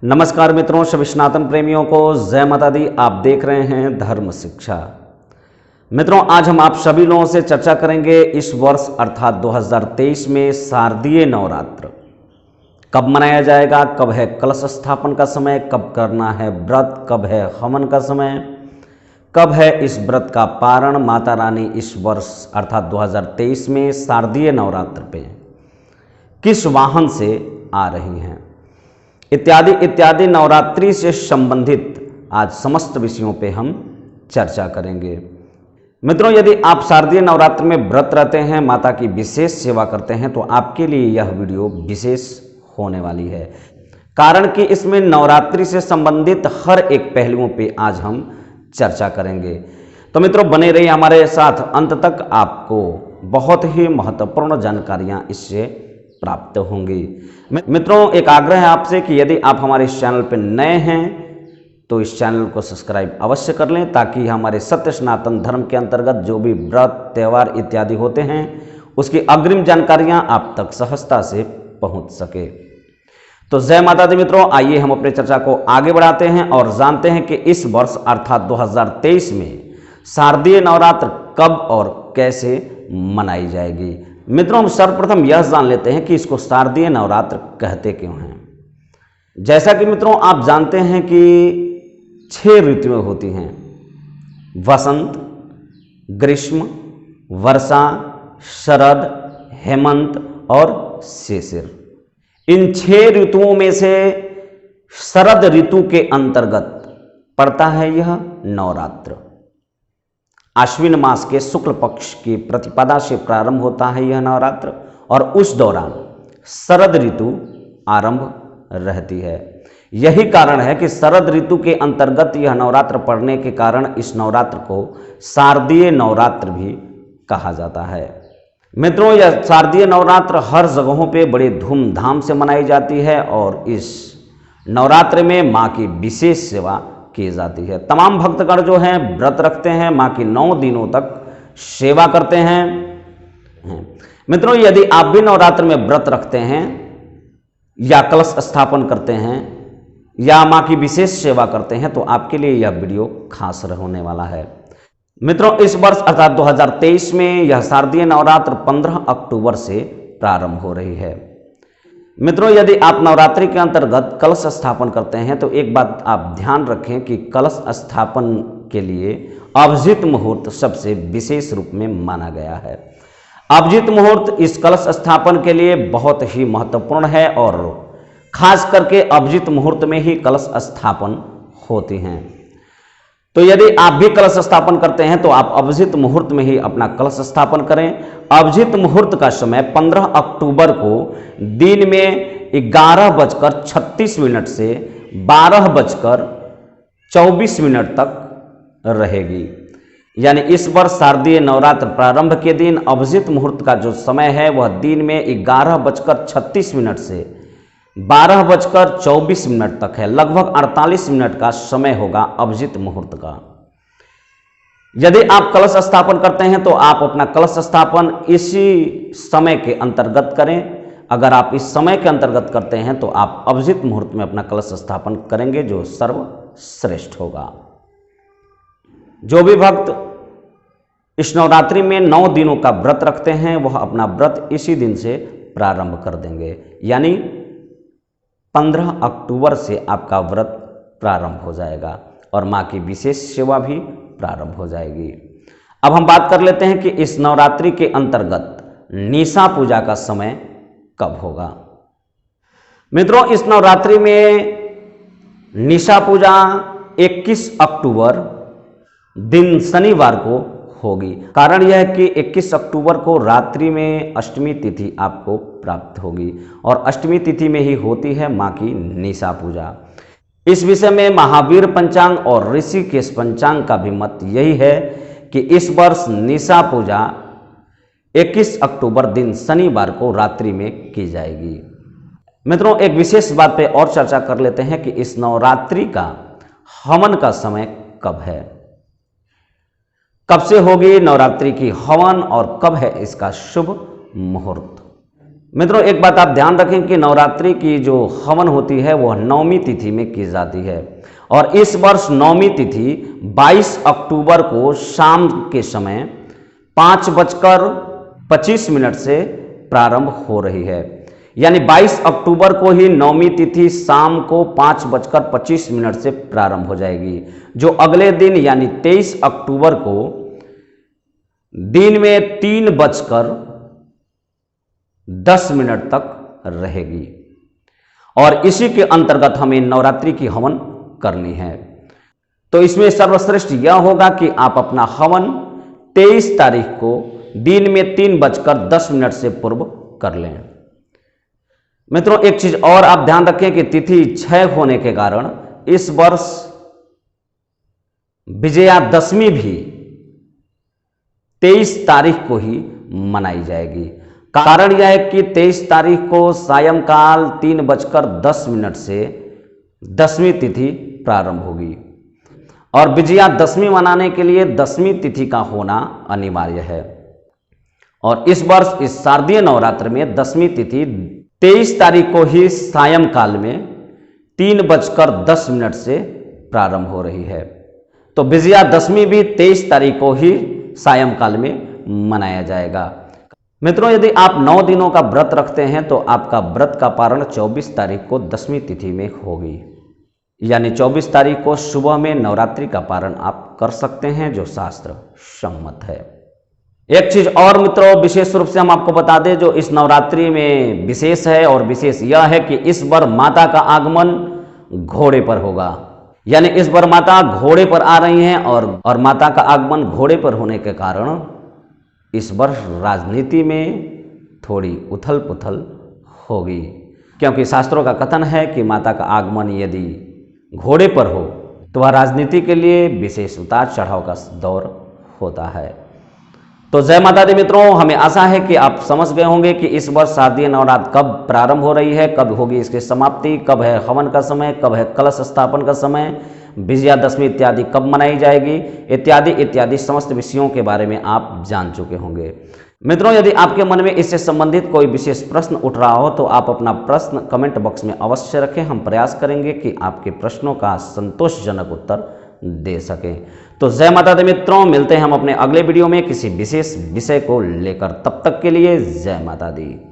नमस्कार मित्रों, सभी सनातन प्रेमियों को जय माता दी। आप देख रहे हैं धर्म शिक्षा। मित्रों, आज हम आप सभी लोगों से चर्चा करेंगे इस वर्ष अर्थात 2023 में शारदीय नवरात्र कब मनाया जाएगा, कब है कलश स्थापन का समय, कब करना है व्रत, कब है हवन का समय, कब है इस व्रत का पारण। माता रानी इस वर्ष अर्थात 2023 में शारदीय नवरात्र पे किस वाहन से आ रही हैं, इत्यादि इत्यादि नवरात्रि से संबंधित आज समस्त विषयों पे हम चर्चा करेंगे। मित्रों, यदि आप शारदीय नवरात्र में व्रत रहते हैं, माता की विशेष सेवा करते हैं, तो आपके लिए यह वीडियो विशेष होने वाली है। कारण कि इसमें नवरात्रि से संबंधित हर एक पहलुओं पे आज हम चर्चा करेंगे। तो मित्रों, बने रहिए हमारे साथ अंत तक, आपको बहुत ही महत्वपूर्ण जानकारियाँ इससे प्राप्त होंगी। मित्रों, एक आग्रह है आपसे कि यदि आप हमारे इस चैनल पर नए हैं तो इस चैनल को सब्सक्राइब अवश्य कर लें, ताकि हमारे सत्य सनातन धर्म के अंतर्गत जो भी व्रत त्यौहार इत्यादि होते हैं उसकी अग्रिम जानकारियां आप तक सहजता से पहुंच सके। तो जय माता दी मित्रों, आइए हम अपने चर्चा को आगे बढ़ाते हैं और जानते हैं कि इस वर्ष अर्थात 2023 में शारदीय नवरात्र कब और कैसे मनाई जाएगी। मित्रों, हम सर्वप्रथम यह जान लेते हैं कि इसको शारदीय नवरात्र कहते क्यों हैं। जैसा कि मित्रों आप जानते हैं कि 6 ऋतुएं होती हैं: वसंत, ग्रीष्म, वर्षा, शरद, हेमंत और शिशिर। इन 6 ऋतुओं में से शरद ऋतु के अंतर्गत पड़ता है यह नवरात्र। आश्विन मास के शुक्ल पक्ष की प्रतिपदा से प्रारंभ होता है यह नवरात्र और उस दौरान शरद ऋतु आरंभ रहती है। यही कारण है कि शरद ऋतु के अंतर्गत यह नवरात्र पड़ने के कारण इस नवरात्र को शारदीय नवरात्र भी कहा जाता है। मित्रों, यह शारदीय नवरात्र हर जगहों पे बड़े धूमधाम से मनाई जाती है और इस नवरात्र में माँ की विशेष सेवा की जाती है। तमाम भक्तगण जो हैं व्रत रखते हैं, माँ की 9 दिनों तक सेवा करते हैं। मित्रों, यदि आप भी नवरात्र में व्रत रखते हैं या कलश स्थापन करते हैं या माँ की विशेष सेवा करते हैं तो आपके लिए यह वीडियो खास होने वाला है। मित्रों, इस वर्ष अर्थात 2023 में यह शारदीय नवरात्र 15 अक्टूबर से प्रारंभ हो रही है। मित्रों, यदि आप नवरात्रि के अंतर्गत कलश स्थापन करते हैं तो एक बात आप ध्यान रखें कि कलश स्थापन के लिए अभिजित मुहूर्त सबसे विशेष रूप में माना गया है। अभिजित मुहूर्त इस कलश स्थापन के लिए बहुत ही महत्वपूर्ण है और खास करके अभिजित मुहूर्त में ही कलश स्थापन होती हैं। तो यदि आप भी कलश स्थापन करते हैं तो आप अभिजित मुहूर्त में ही अपना कलश स्थापन करें। अभिजित मुहूर्त का समय 15 अक्टूबर को दिन में 11:36 से 12:24 तक रहेगी। यानी इस वर्ष शारदीय नवरात्र प्रारंभ के दिन अभिजित मुहूर्त का जो समय है वह दिन में 11:36 से 12:24 तक है। लगभग 48 मिनट का समय होगा अभिजित मुहूर्त का। यदि आप कलश स्थापन करते हैं तो आप अपना कलश स्थापन इसी समय के अंतर्गत करें। अगर आप इस समय के अंतर्गत करते हैं तो आप अभिजित मुहूर्त में अपना कलश स्थापन करेंगे, जो सर्वश्रेष्ठ होगा। जो भी भक्त इस नवरात्रि में 9 दिनों का व्रत रखते हैं वह अपना व्रत इसी दिन से प्रारंभ कर देंगे। यानी 15 अक्टूबर से आपका व्रत प्रारंभ हो जाएगा और माँ की विशेष सेवा भी प्रारंभ हो जाएगी। अब हम बात कर लेते हैं कि इस नवरात्रि के अंतर्गत निशा पूजा का समय कब होगा। मित्रों, इस नवरात्रि में निशा पूजा 21 अक्टूबर दिन शनिवार को होगी। कारण यह है कि 21 अक्टूबर को रात्रि में अष्टमी तिथि आपको प्राप्त होगी और अष्टमी तिथि में ही होती है माँ की निशा पूजा। इस विषय में महावीर पंचांग और ऋषिकेश पंचांग का भी मत यही है कि इस वर्ष निशा पूजा 21 अक्टूबर दिन शनिवार को रात्रि में की जाएगी। मित्रों, एक विशेष बात पे और चर्चा कर लेते हैं कि इस नवरात्रि का हवन का समय कब है, कब से होगी नवरात्रि की हवन और कब है इसका शुभ मुहूर्त। मित्रों एक बात आप ध्यान रखें कि नवरात्रि की जो हवन होती है वह नवमी तिथि में की जाती है और इस वर्ष नवमी तिथि 22 अक्टूबर को शाम के समय 5:25 से प्रारंभ हो रही है। यानी 22 अक्टूबर को ही नवमी तिथि शाम को 5:25 से प्रारंभ हो जाएगी, जो अगले दिन यानी 23 अक्टूबर को दिन में 3:10 तक रहेगी और इसी के अंतर्गत हमें नवरात्रि की हवन करनी है। तो इसमें सर्वश्रेष्ठ यह होगा कि आप अपना हवन 23 तारीख को दिन में 3:10 से पूर्व कर लें। मित्रों एक चीज और आप ध्यान रखें कि तिथि 6 होने के कारण इस वर्ष विजयादशमी भी 23 तारीख को ही मनाई जाएगी। कारण यह है कि 23 तारीख को सायंकाल 3:10 से दसवीं तिथि प्रारंभ होगी और विजयादशमी मनाने के लिए दसवीं तिथि का होना अनिवार्य है। और इस वर्ष इस शारदीय नवरात्र में दसवीं तिथि 23 तारीख को ही सायंकाल में 3:10 से प्रारंभ हो रही है। तो विजयादशमी भी 23 तारीख को ही सायंकाल में मनाया जाएगा। मित्रों यदि आप 9 दिनों का व्रत रखते हैं तो आपका व्रत का पारण 24 तारीख को दसवीं तिथि में होगी। यानी 24 तारीख को सुबह में नवरात्रि का पारण आप कर सकते हैं, जो शास्त्र सम्मत है। एक चीज और मित्रों विशेष रूप से हम आपको बता दें जो इस नवरात्रि में विशेष है, और विशेष यह है कि इस बार माता का आगमन घोड़े पर होगा। यानी इस बार माता घोड़े पर आ रही हैं और माता का आगमन घोड़े पर होने के कारण इस वर्ष राजनीति में थोड़ी उथल पुथल होगी, क्योंकि शास्त्रों का कथन है कि माता का आगमन यदि घोड़े पर हो तो वह राजनीति के लिए विशेष उतार चढ़ाव का दौर होता है। तो जय माता दी मित्रों, हमें आशा है कि आप समझ गए होंगे कि इस वर्ष शारदीय नवरात्र कब प्रारंभ हो रही है, कब होगी इसकी समाप्ति, कब है हवन का समय, कब है कलश स्थापन का समय, विजयादशमी इत्यादि कब मनाई जाएगी, इत्यादि इत्यादि समस्त विषयों के बारे में आप जान चुके होंगे। मित्रों यदि आपके मन में इससे संबंधित कोई विशेष प्रश्न उठ रहा हो तो आप अपना प्रश्न कमेंट बॉक्स में अवश्य रखें। हम प्रयास करेंगे कि आपके प्रश्नों का संतोषजनक उत्तर दे सकें। तो जय माता दी मित्रों, मिलते हैं हम अपने अगले वीडियो में किसी विशेष विषय को लेकर। तब तक के लिए जय माता दी।